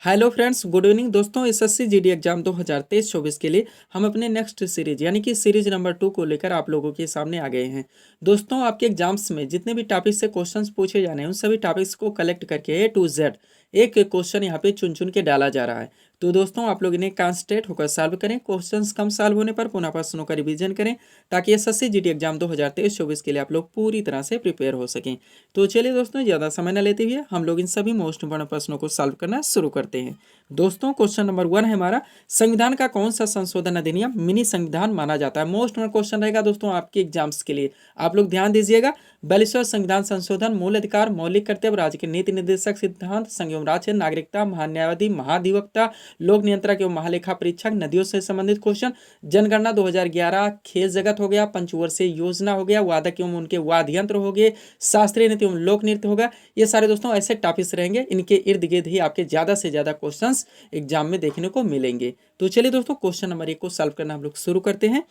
Hello friends, good evening दोस्तों। SSC GD exam 2023-24 के लिए हम अपने नेक्स्ट सीरीज यानी कि सीरीज नंबर 2 को लेकर आप लोगों के सामने आ गए हैं। दोस्तों, आपके एग्जाम्स में जितने भी टॉपिक्स से क्वेश्चंस पूछे जाने हैं उन सभी टॉपिक्स को कलेक्ट करके ए टू जेड एक एक क्वेश्चन यहाँ पे चुन चुन के डाला जा रहा है। तो दोस्तों, आप लोग इन्हें कॉन्सेंट्रेट होकर सॉल्व करें। क्वेश्चंस कम सॉल्व होने पर पुनः प्रश्नों का रिवीजन करें ताकि एसएससी जीडी एग्जाम 2023-24 के लिए आप लोग पूरी तरह से प्रिपेयर हो सकें। तो चलिए दोस्तों, ज़्यादा समय न लेते हुए हम लोग इन सभी मोस्ट इंपोर्टेंट प्रश्नों को सॉल्व करना शुरू करते हैं। दोस्तों, क्वेश्चन नंबर 1 है हमारा, संविधान का कौन सा संशोधन अधिनियम मिनी संविधान माना जाता है। मोस्ट इंपोर्टेंट क्वेश्चन रहेगा दोस्तों आपके एग्जाम्स के लिए। आप लोग ध्यान दीजिएगा। 42वां संविधान संशोधन, मूल अधिकार, मौलिक कर्तव्य, राज्य के नीति निर्देशक सिद्धांत, संयम राज्य, नागरिकता, महान्यायवादी, महाधिवक्ता, लोक नियंत्रक एवं महालेखा परीक्षक, नदियों से संबंधित क्वेश्चन, जनगणना 2011, खेल जगत हो गया, पंचवर्षीय योजना हो गया, वादक एवं उनके वाद्य यंत्र हो गए, शास्त्रीय नृत्य एवं लोक नृत्य होगा। ये सारे दोस्तों ऐसे टॉपिक्स रहेंगे, इनके इर्द गिर्द ही आपके ज्यादा से ज्यादा क्वेश्चंस एग्जाम में देखने को मिलेंगे। तो चलिए दोस्तों, क्वेश्चन नंबर 1 को सॉल्व करना हम लोग शुरू करते हैं।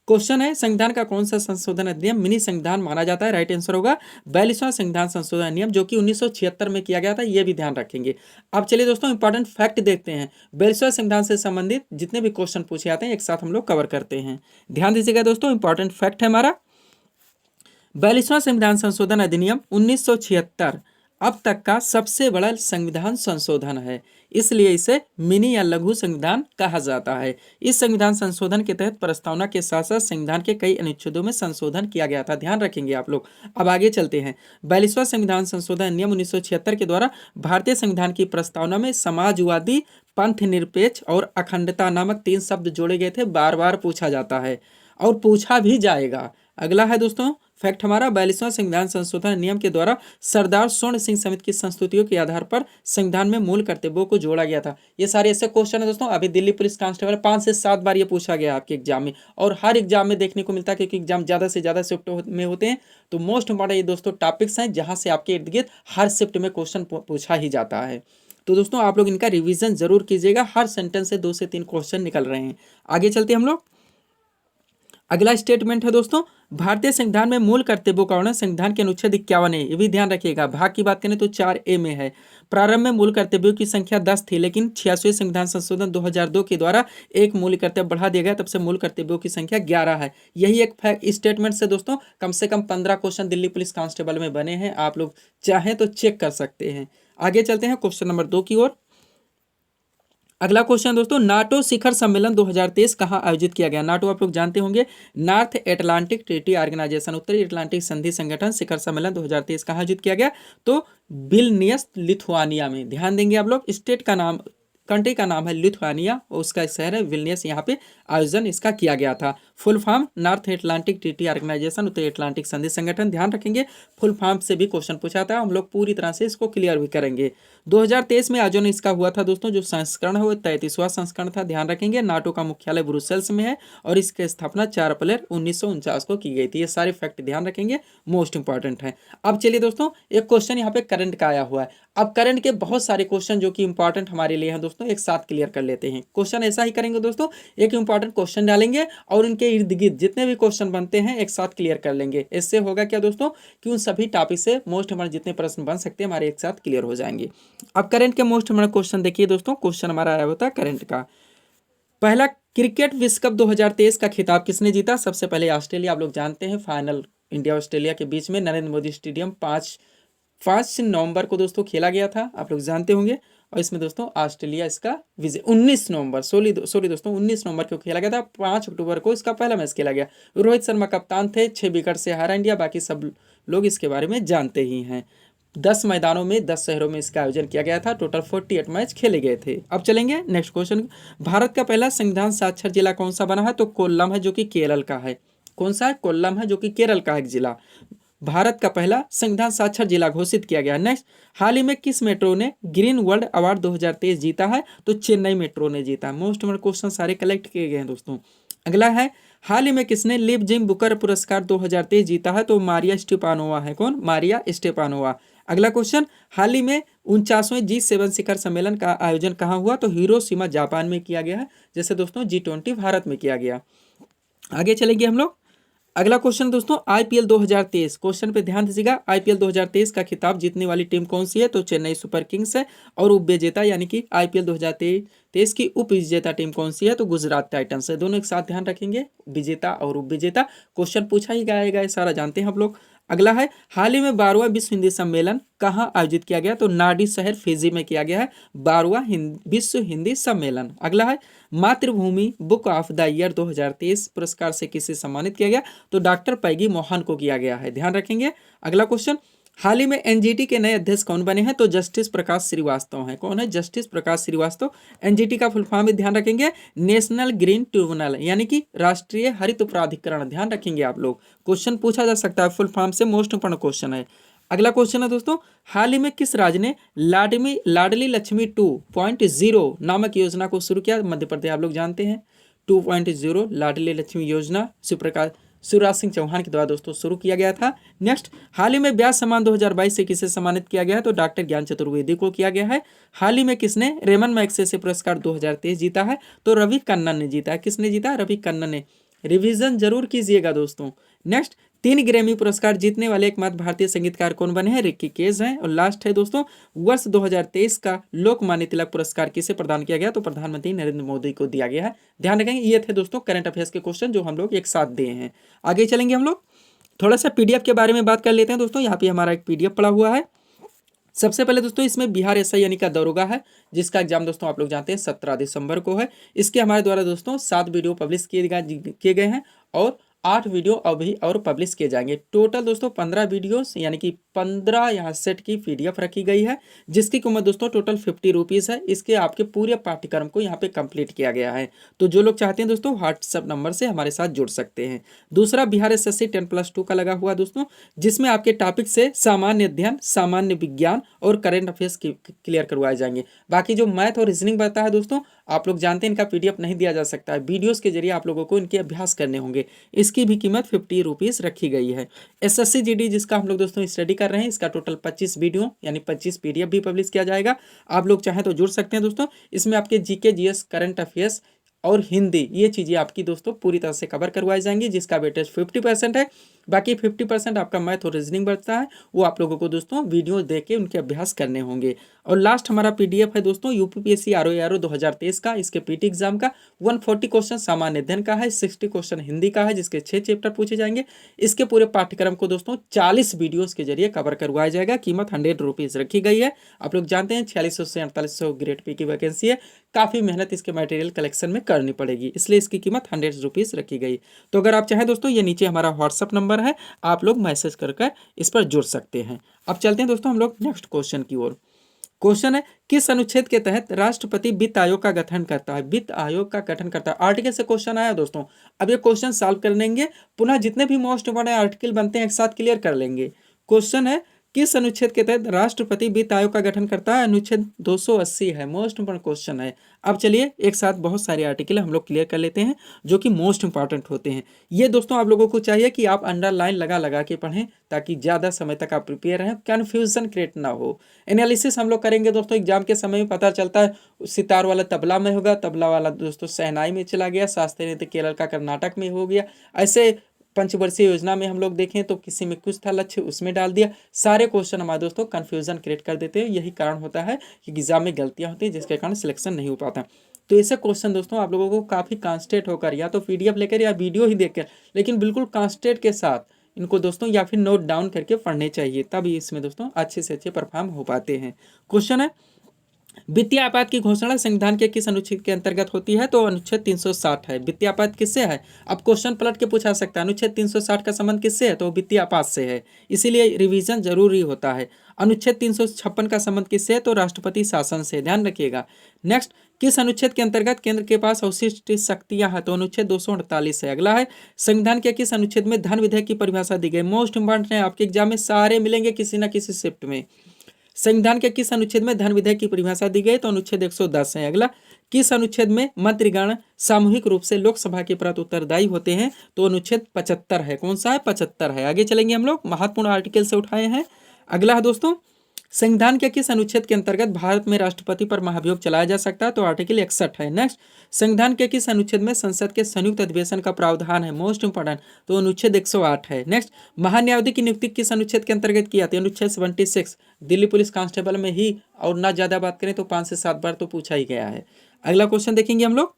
क्वेश्चन है, संविधान का कौन सा संशोधन अधिनियम मिनी संविधान माना जाता है। राइट आंसर होगा 42वां संविधान संशोधन अधिनियम, जो कि 1976 में किया गया था। यह भी ध्यान रखेंगे। अब चलिए दोस्तों, इंपॉर्टेंट फैक्ट देखते हैं। 42वां संविधान से संबंधित जितने भी क्वेश्चन पूछे जाते हैं एक साथ हम लोग कवर करते हैं। ध्यान दीजिएगा दोस्तों, इंपॉर्टेंट फैक्ट है हमारा, 42वां संविधान संशोधन अधिनियम 1976 अब तक का सबसे बड़ा संविधान संशोधन है, इसलिए इसे मिनी या लघु संविधान कहा जाता है। इस संविधान संशोधन के तहत प्रस्तावना के साथ साथ संविधान के कई अनुच्छेदों में संशोधन किया गया था। ध्यान रखेंगे आप लोग। अब आगे चलते हैं। 42वां संविधान संशोधन अधिनियम 1976 के द्वारा भारतीय संविधान की प्रस्तावना में समाजवादी, पंथ निरपेक्ष और अखंडता नामक 3 शब्द जोड़े गए थे। बार बार पूछा जाता है और पूछा भी जाएगा। अगला है दोस्तों फैक्ट हमारा, 42वां संविधान संशोधन नियम के द्वारा सरदार स्वर्ण सिंह समिति की संस्तुतियों के आधार पर संविधान में मूल कर्तव्यों को जोड़ा गया था। ये सारे ऐसे क्वेश्चन है दोस्तों, अभी दिल्ली पुलिस कांस्टेबल 5 से 7 बार ये पूछा गया आपके एग्जाम में, और हर एग्जाम में देखने को मिलता है क्योंकि एग्जाम ज्यादा से ज्यादा शिफ्ट में होते हैं। तो मोस्ट इंपॉर्टेंट ये दोस्तों टॉपिक्स हैं जहां से आपके इर्द गिर्द हर शिफ्ट में क्वेश्चन पूछा ही जाता है। तो दोस्तों, आप लोग इनका रिविजन जरूर कीजिएगा। हर सेंटेंस से 2 से 3 क्वेश्चन निकल रहे हैं। आगे चलते हम लोग। अगला स्टेटमेंट है दोस्तों, भारतीय संविधान में मूल कर्तव्यों का वर्णन संविधान के अनुच्छेद 51 है। ये भी ध्यान रखिएगा। भाग की बात करें तो 4A में है। प्रारंभ में मूल कर्तव्यों की संख्या 10 थी, लेकिन 86वें संविधान संशोधन 2002 के द्वारा एक मूल कर्तव्य बढ़ा दिया गया, तब से मूल कर्तव्यों की संख्या 11 है। यही एक स्टेटमेंट से दोस्तों कम से कम 15 क्वेश्चन दिल्ली पुलिस कांस्टेबल में बने हैं। आप लोग चाहें तो चेक कर सकते हैं। आगे चलते हैं क्वेश्चन नंबर 2 की ओर। अगला क्वेश्चन दोस्तों, नाटो शिखर सम्मेलन 2023 कहाँ आयोजित किया गया। नाटो आप लोग जानते होंगे, नॉर्थ एटलांटिक ट्रीटी ऑर्गेनाइजेशन, उत्तरी अटलांटिक संधि संगठन। शिखर सम्मेलन 2023 कहाँ आयोजित किया गया, तो विल्नियस लिथुआनिया में। ध्यान देंगे आप लोग। स्टेट का नाम, कंट्री का नाम है लिथुआनिया और उसका शहर है विल्नियस। यहाँ पे आयोजन इसका किया गया था। Full form North Atlantic Treaty Organization, उत्तरी अटलांटिक संधि संगठन। ध्यान रखेंगे, फुल फॉर्म से भी क्वेश्चन पूछा था। हम लोग पूरी तरह से इसको क्लियर भी करेंगे। 2023 में आयोजन इसका हुआ था दोस्तों। जो संस्करण है वो 33वां संस्करण था। ध्यान रखेंगे, नाटो का मुख्यालय ब्रुसेल्स में है और इसकी स्थापना 4 अप्रैल 1949 को की गई थी। ये सारे फैक्ट ध्यान रखेंगे, मोस्ट इंपॉर्टेंट है। अब चलिए दोस्तों, एक क्वेश्चन यहाँ पे करंट का आया हुआ है। अब करंट के बहुत सारे क्वेश्चन जो कि इंपॉर्टेंट हमारे लिए हैं दोस्तों, एक साथ क्लियर कर लेते हैं। क्वेश्चन ऐसा ही करेंगे दोस्तों, एक इंपॉर्टेंट क्वेश्चन डालेंगे और उनके इर्द गिर्द जितने भी क्वेश्चन बनते हैं एक साथ क्लियर कर लेंगे। इससे होगा क्या दोस्तों, कि उन सभी टॉपिक से मोस्ट हमारे जितने प्रश्न बन सकते हैं हमारे एक साथ क्लियर हो जाएंगे। अब करंट के मोस्ट हमारा क्वेश्चन देखिए दोस्तों। क्वेश्चन हमारा आया होता है करंट का। पहला क्रिकेट विश्व कप 2023 का खिताब किसने जीता। सबसे पहले ऑस्ट्रेलिया। आप लोग जानते हैं फाइनल इंडिया ऑस्ट्रेलिया के बीच में नरेंद्र मोदी स्टेडियम 5 नवंबर को दोस्तों खेला गया था। आप लोग जानते होंगे। और इसमें दोस्तों ऑस्ट्रेलिया इसका विजय 19 नवंबर सॉरी दोस्तों 19 नवंबर को खेला गया था। 5 अक्टूबर को इसका पहला मैच खेला गया। रोहित शर्मा कप्तान थे। 6 विकेट से हारा इंडिया। बाकी सब लोग इसके बारे में जानते ही हैं। 10 मैदानों में 10 शहरों में इसका आयोजन किया गया था। टोटल 48 मैच खेले गए थे। अब चलेंगे नेक्स्ट क्वेश्चन। भारत का पहला संविधान साक्षर जिला कौन सा बना है, तो कोल्लम है, जो कि केरल का है। कौन सा है, कोल्लम है, जो कि केरल का एक जिला भारत का पहला संविधान साक्षर जिला घोषित किया गया। नेक्स्ट, हाल ही में किस मेट्रो ने ग्रीन वर्ल्ड अवार्ड 2023 जीता है, तो चेन्नई मेट्रो ने जीता। मोस्ट इंपोर्टेंट क्वेश्चन सारे कलेक्ट किए गए हैं दोस्तों। अगला है, हाल ही में किसने लिव जिम बुकर पुरस्कार 2023 जीता है, तो मारिया स्टेपानोवा है। कौन, मारिया स्टेपानोवा। अगला क्वेश्चन, हाल ही में 49वें G7 शिखर सम्मेलन का आयोजन कहाँ हुआ, तो हिरोशिमा जापान में किया गया है। जैसे दोस्तों G20 भारत में किया गया। आगे चलेंगे हम लोग। अगला क्वेश्चन दोस्तों, आईपीएल 2023 क्वेश्चन पे ध्यान दीजिएगा। आईपीएल 2023 का खिताब जीतने वाली टीम कौन सी है? तो चेन्नई सुपर किंग्स है। और उप विजेता यानी कि आईपीएल 2023 की उप विजेता टीम कौन सी है? तो गुजरात टाइटंस है। दोनों एक साथ ध्यान रखेंगे, विजेता और उप विजेता। क्वेश्चन पूछा ही जाएगा, ये सारा जानते हैं हम लोग। अगला है, हाल ही में 12वां विश्व हिंदी सम्मेलन कहाँ आयोजित किया गया? तो नाडी शहर फिजी में किया गया है 12वां विश्व हिंदी सम्मेलन। अगला है, मातृभूमि बुक ऑफ द ईयर 2023 पुरस्कार से किसे सम्मानित किया गया? तो डॉक्टर पैगी मोहन को किया गया है, ध्यान रखेंगे। अगला क्वेश्चन, हाल ही में एनजीटी के नए अध्यक्ष कौन बने हैं? तो जस्टिस प्रकाश श्रीवास्तव हैं। कौन है? जस्टिस प्रकाश श्रीवास्तव। एनजीटी का फुल फॉर्म भी ध्यान रखेंगे, नेशनल ग्रीन ट्रिब्यूनल यानी कि राष्ट्रीय हरित प्राधिकरण, ध्यान रखेंगे आप लोग। क्वेश्चन पूछा जा सकता है फुल फॉर्म से, मोस्ट इंपोर्टेंट क्वेश्चन है। अगला क्वेश्चन है दोस्तों, हाल ही में किस राज्य ने लाडली लक्ष्मी 2.0 नामक योजना को शुरू किया? मध्य प्रदेश, आप लोग जानते हैं 2.0 लाडली लक्ष्मी योजना शिवराज सिंह चौहान के द्वारा दोस्तों शुरू किया गया था। नेक्स्ट, हाल ही में व्यास सम्मान 2022 से किसे सम्मानित किया गया है? तो डॉक्टर ज्ञान चतुर्वेदी को किया गया है। हाल ही में किसने रेमन मैग्सेसे पुरस्कार 2023 जीता है? तो रवि कन्नन ने जीता है। किसने जीता? रवि कन्नन ने। रिवीजन जरूर कीजिएगा दोस्तों। नेक्स्ट, 3 ग्रैमी पुरस्कार जीतने वाले एकमात्र भारतीय संगीतकार कौन बने हैं? रिक्की केज हैं। और लास्ट है दोस्तों, वर्ष 2023 का लोकमान्य तिलक पुरस्कार किसे प्रदान किया गया? तो प्रधानमंत्री नरेंद्र मोदी को दिया गया है, ध्यान रखेंगे। ये थे दोस्तों करंट अफेयर्स के क्वेश्चन जो हम लोग एक साथ दिए हैं। आगे चलेंगे हम लोग, थोड़ा सा पीडीएफ के बारे में बात कर लेते हैं दोस्तों। यहाँ पे हमारा एक पीडीएफ पड़ा हुआ है। सबसे पहले दोस्तों, इसमें बिहार एसआई यानी का दरोगा है, जिसका एग्जाम दोस्तों आप लोग जानते हैं 17 दिसंबर को है। इसके हमारे द्वारा दोस्तों 7 वीडियो पब्लिश किए गए हैं और 8 वीडियो अभी और पब्लिश किए जाएंगे। टोटल दोस्तों 15 वीडियोस यानी कि 15 यहाँ सेट की पीडीएफ रखी गई है, जिसकी कीमत दोस्तों टोटल 50 रुपीज़ है। इसके आपके पूरे पाठ्यक्रम को यहाँ पे कंप्लीट किया गया है। तो जो लोग चाहते हैं दोस्तों व्हाट्सएप नंबर से हमारे साथ जुड़ सकते हैं। दूसरा, बिहार एसएससी 10+2 का लगा हुआ दोस्तों, जिसमें आपके टॉपिक से सामान्य अध्ययन, सामान्य विज्ञान और करेंट अफेयर्स क्लियर करवाए जाएंगे। बाकी जो मैथ और रीजनिंग बनता है दोस्तों, आप लोग जानते हैं इनका पीडीएफ नहीं दिया जा सकता है, वीडियोस के जरिए आप लोगों को इनके अभ्यास करने होंगे। इसकी भी कीमत 50 रुपीज़ रखी गई है। एसएससी जीडी जिसका हम लोग दोस्तों स्टडी कर रहे हैं, इसका टोटल 25 वीडियो यानी 25 पीडीएफ भी पब्लिश किया जाएगा। आप लोग चाहें तो जुड़ सकते हैं दोस्तों। इसमें आपके जीके, जीएस, करंट अफेयर्स और हिंदी, ये चीज़ें आपकी दोस्तों पूरी तरह से कवर करवाई जाएंगी, जिसका वेटेज 50% है। बाकी 50% आपका मैथ और रीजनिंग बढ़ता है, वो आप लोगों को दोस्तों वीडियो देख के उनके अभ्यास करने होंगे। और लास्ट हमारा पीडीएफ है दोस्तों यूपीपीएससी आरओ 2023 का, इसके पीटी एग्जाम का। 140 क्वेश्चन सामान्य अध्ययन का है, 60 क्वेश्चन हिंदी का है, जिसके 6 चैप्टर पूछे जाएंगे। इसके पूरे पाठ्यक्रम को दोस्तों 40 वीडियोस के जरिए कवर करवाया जाएगा। कीमत 100 रुपीज़ रखी गई है। आप लोग जानते हैं 4600 से 4800 ग्रेड पी की वैकेंसी है, काफ़ी मेहनत इसके मटेरियल कलेक्शन में करनी पड़ेगी, इसलिए इसकी कीमत 100 रुपीज़ रखी गई। तो अगर आप चाहें दोस्तों, ये नीचे हमारा व्हाट्सअप नंबर है, आप लोग मैसेज कर इस पर जुड़ सकते हैं। अब चलते हैं दोस्तों हम लोग नेक्स्ट क्वेश्चन की ओर। क्वेश्चन है, किस अनुच्छेद के तहत राष्ट्रपति वित्त आयोग का गठन करता है? वित्त आयोग का गठन करता है, आर्टिकल से क्वेश्चन आया दोस्तों। अब ये क्वेश्चन सॉल्व कर लेंगे, पुनः जितने भी मोस्ट इंपोर्टेंट आर्टिकल बनते हैं एक साथ क्लियर कर लेंगे। क्वेश्चन है, किस अनुच्छेद के तहत राष्ट्रपति वित्त आयोग का गठन करता है? अनुच्छेद 280 है, मोस्ट इंपोर्टेंट क्वेश्चन है। अब चलिए एक साथ बहुत सारे आर्टिकल हम लोग क्लियर कर लेते हैं जो कि मोस्ट इंपॉर्टेंट होते हैं। ये दोस्तों आप लोगों को चाहिए कि आप अंडरलाइन लगा के पढ़ें, ताकि ज़्यादा समय तक आप प्रिपेयर रहें, कन्फ्यूजन क्रिएट ना हो। एनालिसिस हम लोग करेंगे दोस्तों, एग्जाम के समय में पता चलता है सितार वाला तबला में होगा, तबला वाला दोस्तों शहनाई में चला गया, शास्त्रीय नृत्य केरल का कर्नाटक में हो गया। ऐसे पंचवर्षीय योजना में हम लोग देखें तो किसी में कुछ था लक्ष्य, उसमें डाल दिया। सारे क्वेश्चन हमारे दोस्तों कन्फ्यूजन क्रिएट कर देते हैं। यही कारण होता है कि एग्जाम में गलतियां होती हैं, जिसके कारण सिलेक्शन नहीं हो पाता। तो ऐसे क्वेश्चन दोस्तों आप लोगों को काफ़ी कॉन्सेंट्रेट होकर या तो पीडीएफ लेकर या वीडियो ही देखकर, लेकिन बिल्कुल कॉन्सेंट्रेट के साथ इनको दोस्तों या फिर नोट डाउन करके पढ़ने चाहिए, तभी इसमें दोस्तों अच्छे से अच्छे परफॉर्म हो पाते हैं। क्वेश्चन है, वित्तीय आपात की घोषणा संविधान के किस अनुच्छेद के अंतर्गत होती है? तो अनुच्छेद 360 है। वित्तीय आपात किससे है? अब क्वेश्चन पलट के पूछा सकता है, अनुच्छेद 360 का संबंध किससे है? तो वित्तीय आपात से है, इसीलिए रिवीजन जरूरी होता है। अनुच्छेद 356 का संबंध किससे है? तो राष्ट्रपति शासन से, ध्यान रखिएगा। नेक्स्ट, किस अनुच्छेद के अंतर्गत केंद्र के पास अवशिष्ट शक्तियां हैं? तो अनुच्छेद 248 है। अगला है, संविधान के किस अनुच्छेद में धन विधेयक की परिभाषा दी गई? मोस्ट इंपॉर्टेंट है, आपके एग्जाम में सारे मिलेंगे किसी न किसी शिफ्ट में। संविधान के किस अनुच्छेद में धन विधेयक की परिभाषा दी गई? तो अनुच्छेद 110 है। अगला, किस अनुच्छेद में मंत्रीगण सामूहिक रूप से लोकसभा के प्रति उत्तरदायी होते हैं? तो अनुच्छेद 75 है। कौन सा है? 75 है। आगे चलेंगे हम लोग, महत्वपूर्ण आर्टिकल से उठाए हैं। अगला है दोस्तों, संविधान के किस अनुच्छेद के अंतर्गत भारत में राष्ट्रपति पर महाभियोग चलाया जा सकता है? तो आर्टिकल 61 है। नेक्स्ट, संविधान के किस अनुच्छेद में संसद के संयुक्त अधिवेशन का प्रावधान है? मोस्ट इंपोर्टेंट, तो अनुच्छेद 108 है। नेक्स्ट, महान्यायाधीश की नियुक्ति किस अनुच्छेद के अंतर्गत की जाती है? अनुच्छेद 76। दिल्ली पुलिस कांस्टेबल में ही, और ना ज्यादा बात करें तो 5 से 7 बार तो पूछा ही गया है। अगला क्वेश्चन देखेंगे हम लोग।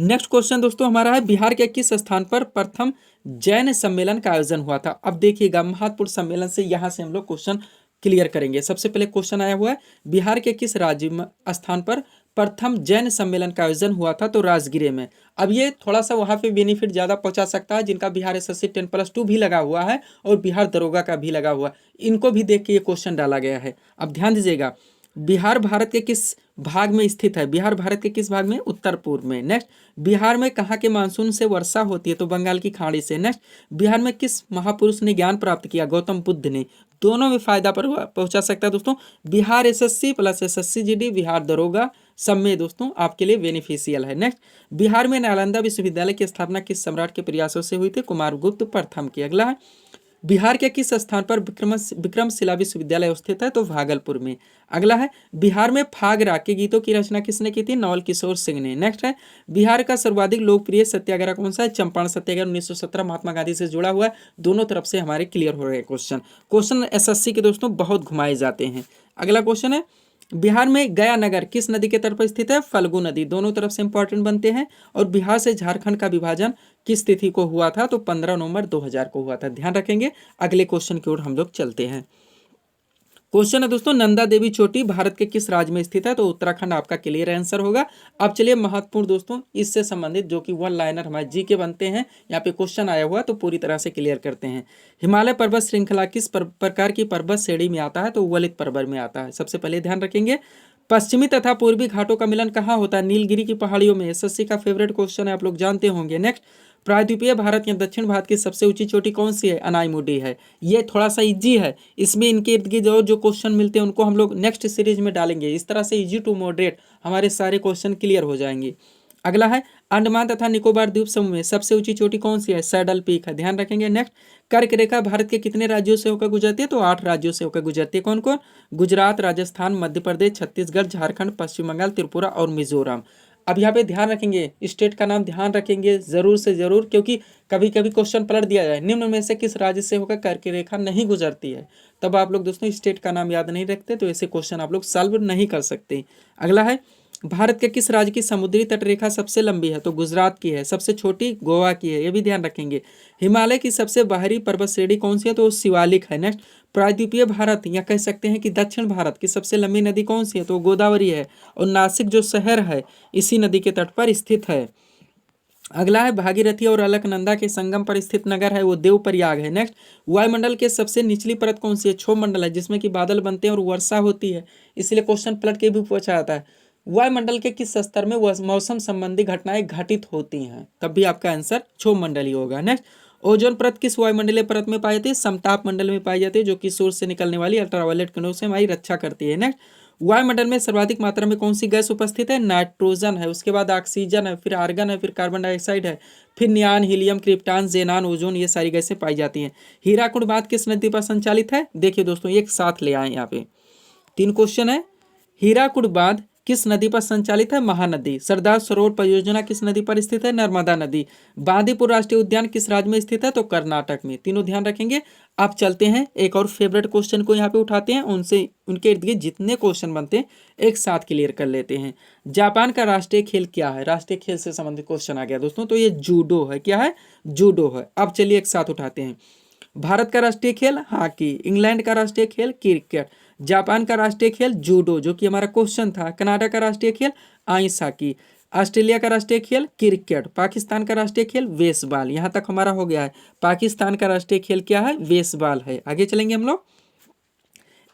नेक्स्ट क्वेश्चन दोस्तों हमारा है, बिहार के किस स्थान पर प्रथम जैन सम्मेलन का आयोजन हुआ था? अब देखिएगा, महत्वपूर्ण सम्मेलन से यहां से हम लोग क्वेश्चन क्लियर करेंगे। सबसे पहले क्वेश्चन आया हुआ है, बिहार के किस राज्य में स्थान पर प्रथम जैन सम्मेलन का आयोजन हुआ था? तो राजगीर में। अब ये थोड़ा सा वहां पे बेनिफिट ज्यादा पहुंचा सकता है, जिनका बिहार एसएससी 10+2 भी लगा हुआ है और बिहार दरोगा का भी लगा हुआ है, इनको भी देख के ये क्वेश्चन डाला गया है। अब ध्यान दीजिएगा, बिहार भारत के किस भाग में स्थित है? बिहार भारत के किस भाग में? उत्तर पूर्व में। नेक्स्ट, बिहार में कहाँ के मानसून से वर्षा होती है? तो बंगाल की खाड़ी से। नेक्स्ट, बिहार में किस महापुरुष ने ज्ञान प्राप्त किया? गौतम बुद्ध ने। दोनों में फायदा पर पहुंचा सकता है दोस्तों। Bihar SSC plus SSC GD, Bihar दरोगा, सब में दोस्तों आपके लिए बेनिफिशियल है। नेक्स्ट, बिहार में नालंदा विश्वविद्यालय की स्थापना किस सम्राट के प्रयासों से हुई थी? कुमारगुप्त प्रथम की। अगला है, बिहार के किस स्थान पर विक्रमशिला विश्वविद्यालय स्थित है? तो भागलपुर में। अगला है, बिहार में फाग राग के गीतों की रचना किसने की थी? नवल किशोर सिंह ने। नेक्स्ट है, बिहार का सर्वाधिक लोकप्रिय सत्याग्रह कौन सा है? चंपारण सत्याग्रह 1917, महात्मा गांधी से जुड़ा हुआ है। दोनों तरफ से हमारे क्लियर हो रहे हैं क्वेश्चन एसएससी के दोस्तों बहुत घुमाए जाते हैं। अगला क्वेश्चन है, बिहार में गया नगर किस नदी के तट पर स्थित है? फल्गु नदी। दोनों तरफ से इंपॉर्टेंट बनते हैं। और बिहार से झारखंड का विभाजन किस तिथि को हुआ था? तो 15 नवंबर 2000 को हुआ था। ध्यान रखेंगे। अगले क्वेश्चन की ओर हम लोग चलते हैं। क्वेश्चन है दोस्तों, नंदा देवी चोटी भारत के किस राज्य में स्थित है? तो उत्तराखंड आपका क्लियर आंसर होगा। अब चलिए महत्वपूर्ण दोस्तों इससे संबंधित जो कि 1 लाइनर हमारे जी के बनते हैं, यहाँ पे क्वेश्चन आया हुआ तो पूरी तरह से क्लियर करते हैं। हिमालय पर्वत श्रृंखला किस प्रकार की पर्वत श्रेणी में आता है? तो वलित पर्वत में आता है। सबसे पहले ध्यान रखेंगे, पश्चिमी तथा पूर्वी घाटों का मिलन कहाँ होता है? नीलगिरी की पहाड़ियों में। एसएससी का फेवरेट क्वेश्चन है, आप लोग जानते होंगे। नेक्स्ट, प्रायद्वीपीय भारत या दक्षिण भारत की सबसे ऊंची चोटी कौन सी है? अनाईमुडी है। ये थोड़ा सा इजी है, इसमें इनके इर्द गिर्द जो क्वेश्चन मिलते हैं उनको हम लोग नेक्स्ट सीरीज में डालेंगे। इस तरह से इजी टू मॉडरेट हमारे सारे क्वेश्चन क्लियर हो जाएंगे। अगला है, अंडमान तथा निकोबार द्वीप समूह में सबसे ऊंची चोटी कौन सी है? सैडल पीक है। ध्यान रखेंगे। नेक्स्ट, कर्क रेखा भारत के कितने राज्यों से होकर गुजरती है? तो 8 राज्यों से होकर गुजरती है। कौन कौन? गुजरात, राजस्थान, मध्य प्रदेश, छत्तीसगढ़, झारखंड, पश्चिम बंगाल, त्रिपुरा और मिजोरम। अब यहाँ पे ध्यान रखेंगे, स्टेट का नाम ध्यान रखेंगे जरूर से जरूर, क्योंकि कभी कभी क्वेश्चन पलट दिया जाए, निम्न में से किस राज्य से होकर कर्क रेखा नहीं गुजरती है, तब आप लोग दोस्तों स्टेट का नाम याद नहीं रखते तो ऐसे क्वेश्चन आप लोग सॉल्व नहीं कर सकते। अगला है, भारत के किस राज्य की समुद्री तटरेखा सबसे लंबी है? तो गुजरात की है। सबसे छोटी गोवा की है, ये भी ध्यान रखेंगे। हिमालय की सबसे बाहरी पर्वत श्रेणी कौन सी है? तो शिवालिक है। नेक्स्ट, प्रायद्वीपीय भारत या कह सकते हैं कि दक्षिण भारत की सबसे लंबी नदी कौन सी है? तो गोदावरी है। और नासिक जो शहर है इसी नदी के तट पर स्थित है। अगला है, भागीरथी और अलकनंदा के संगम पर स्थित नगर है वो देवप्रयाग है। नेक्स्ट, वायुमंडल के सबसे निचली परत कौन सी है? क्षोभ मंडल है, जिसमें कि बादल बनते हैं और वर्षा होती है, इसलिए क्वेश्चन पलट के भी पूछा जाता है। वायुमंडल के किस स्तर में मौसम संबंधी घटनाएं घटित होती हैं? तब भी आपका आंसर क्षोभ मंडल ही होगा। नेक्स्ट, ओजोन परत किस वायुमंडलीय परत में पाई जाती है? समताप मंडल में पाई जाती है, जो कि सूर्य से निकलने वाली अल्ट्रावायलेट किरणों से हमारी रक्षा करती है। नेक्स्ट, वायुमंडल में सर्वाधिक मात्रा में कौन सी गैस उपस्थित है? नाइट्रोजन है, उसके बाद ऑक्सीजन है, फिर आर्गन है, फिर कार्बन डाइऑक्साइड है, फिर नियान, हीलियम, क्रिप्टान, जेनान, ओजोन, ये सारी गैसें पाई जाती हैं। हीराकुंड बांध किस नदी पर संचालित है? देखिए दोस्तों एक साथ ले आए, यहाँ पे 3 क्वेश्चन है। हीराकुंड बांध किस नदी पर संचालित है? महानदी। सरदार सरोवर परियोजना किस नदी पर स्थित है? नर्मदा नदी। बांदीपुर राष्ट्रीय उद्यान किस राज्य में स्थित है? तो कर्नाटक में। तीनों ध्यान रखेंगे। आप चलते हैं एक और फेवरेट क्वेश्चन को यहाँ पे उठाते हैं, उनसे उनके इर्द गिर्द जितने क्वेश्चन बनते हैं एक साथ क्लियर कर लेते हैं। जापान का राष्ट्रीय खेल क्या है? राष्ट्रीय खेल से संबंधित क्वेश्चन आ गया दोस्तों, तो ये जूडो है। क्या है? जूडो है। अब चलिए एक साथ उठाते हैं। भारत का राष्ट्रीय खेल हॉकी, इंग्लैंड का राष्ट्रीय खेल क्रिकेट, जापान का राष्ट्रीय खेल जूडो जो कि हमारा क्वेश्चन था, कनाडा का राष्ट्रीय खेल आइस हॉकी, ऑस्ट्रेलिया का राष्ट्रीय खेल क्रिकेट, पाकिस्तान का राष्ट्रीय खेल बेसबॉल। यहाँ तक हमारा हो गया है। पाकिस्तान का राष्ट्रीय खेल क्या है? बेसबॉल है। आगे चलेंगे हम लोग।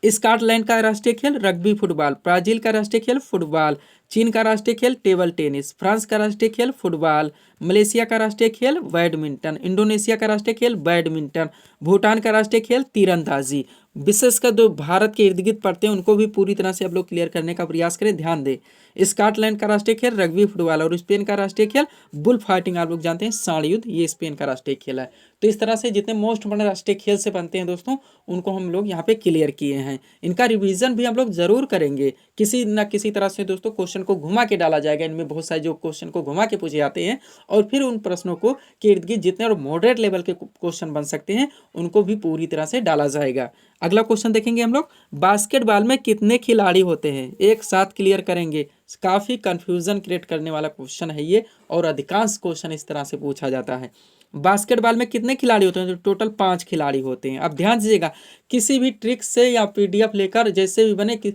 स्कॉटलैंड का राष्ट्रीय खेल रग्बी फुटबॉल, ब्राजील का राष्ट्रीय खेल फुटबॉल, चीन का राष्ट्रीय खेल टेबल टेनिस, फ्रांस का राष्ट्रीय खेल फुटबॉल, मलेशिया का राष्ट्रीय खेल बैडमिंटन, इंडोनेशिया का राष्ट्रीय खेल बैडमिंटन, भूटान का राष्ट्रीय खेल तीरंदाजी। विशेषकर जो भारत के इर्द गिर्द पड़ते हैं उनको भी पूरी तरह से आप लोग क्लियर करने का प्रयास करें, ध्यान दें। स्कॉटलैंड का राष्ट्रीय खेल रग्बी फुटबॉल और स्पेन का राष्ट्रीय खेल बुल फाइटिंग, आप लोग जानते हैं सांड युद्ध, ये स्पेन का राष्ट्रीय खेल है। तो इस तरह से जितने मोस्ट बड़े राष्ट्रीय खेल से बनते हैं दोस्तों, उनको हम लोग यहाँ पे क्लियर किए हैं। इनका रिवीजन भी हम लोग जरूर करेंगे, किसी न किसी तरह से दोस्तों क्वेश्चन को घुमा के डाला जाएगा। इनमें बहुत सारे जो क्वेश्चन को घुमा के पूछे जाते हैं और फिर उन प्रश्नों को के इर्द गिर्द जितने और मॉडरेट लेवल के क्वेश्चन बन सकते हैं उनको भी पूरी तरह से डाला जाएगा। अगला क्वेश्चन देखेंगे हम लोग, बास्केटबॉल में कितने खिलाड़ी होते हैं, एक साथ क्लियर करेंगे। काफी कंफ्यूजन क्रिएट करने वाला क्वेश्चन है ये, और अधिकांश क्वेश्चन इस तरह से पूछा जाता है। बास्केटबॉल में कितने खिलाड़ी होते हैं, तो टोटल 5 खिलाड़ी होते हैं। अब ध्यान दीजिएगा, किसी भी ट्रिक से या पीडीएफ लेकर जैसे भी बने कि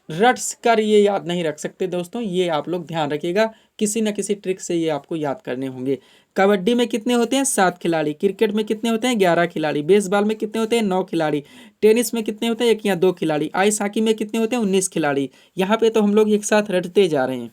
रट्स कर ये याद नहीं रख सकते दोस्तों, ये आप लोग ध्यान रखिएगा, किसी न किसी ट्रिक से ये आपको याद करने होंगे। कबड्डी में कितने होते हैं, 7 खिलाड़ी। क्रिकेट में कितने होते हैं, 11 खिलाड़ी। बेसबॉल में कितने होते हैं, 9 खिलाड़ी। टेनिस में कितने होते हैं, 1 या 2 खिलाड़ी। आइस हॉकी में कितने होते हैं, 19 खिलाड़ी। यहाँ पे तो हम लोग एक साथ रटते जा रहे हैं।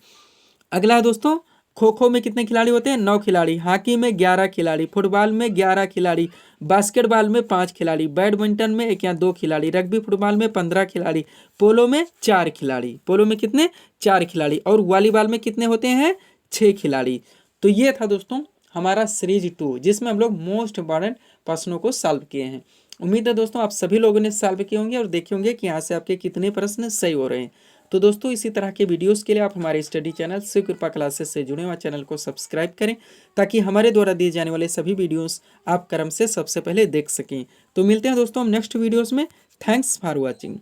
अगला है दोस्तों, खो खो में कितने खिलाड़ी होते हैं, 9 खिलाड़ी। हॉकी में 11 खिलाड़ी, फुटबॉल में 11 खिलाड़ी, बास्केटबॉल में 5 खिलाड़ी, बैडमिंटन में 1 या 2 खिलाड़ी, रग्बी फुटबॉल में 15 खिलाड़ी, पोलो में 4 खिलाड़ी। पोलो में कितने, 4 खिलाड़ी। और वॉलीबॉल में कितने होते हैं, 6 खिलाड़ी। तो ये था दोस्तों हमारा सीरीज 2, जिसमें हम लोग मोस्ट इंपॉर्टेंट प्रश्नों को सॉल्व किए हैं। उम्मीद है दोस्तों आप सभी लोगों ने सॉल्व किए होंगे और देखे होंगे कि यहाँ से आपके कितने प्रश्न सही हो रहे हैं। तो दोस्तों इसी तरह के वीडियोस के लिए आप हमारे स्टडी चैनल शिव कृपा क्लासेस से जुड़े हुए चैनल को सब्सक्राइब करें, ताकि हमारे द्वारा दिए जाने वाले सभी वीडियोस आप क्रम से सबसे पहले देख सकें। तो मिलते हैं दोस्तों हम नेक्स्ट वीडियोस में। Thanks for watching.